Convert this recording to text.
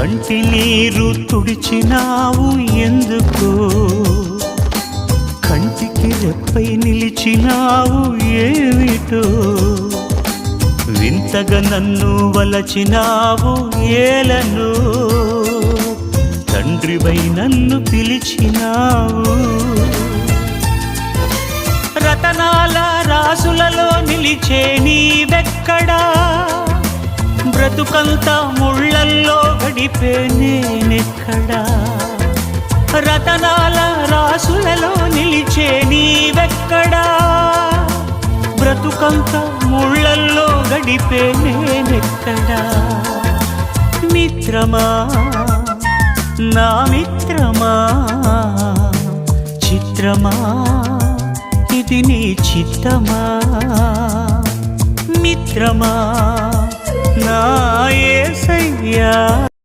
కంటి నీరు తుడిచినావు ఎందుకో, కంటికి రెప్పై నిలిచినావు ఏమిటో, వింతగా నన్ను వలచినావు ఏలను, తండ్రివై నన్ను పిలిచినావు. రతనాల రాసులలో నిలిచే నీవెక్కడా, బ్రతుకంతా ముళ్ళల్లో గడిపే నేనెక్కడా. రతనాల రాసులలో నిలిచే నీవెక్కడా, బ్రతుకంతా ముళ్ళల్లో గడిపే నేనెక్కడా. మిత్రమా నా మిత్రమా, చిత్రమా ఇది నీ చిత్తమా. మిత్రమా నా యేసయ్యా.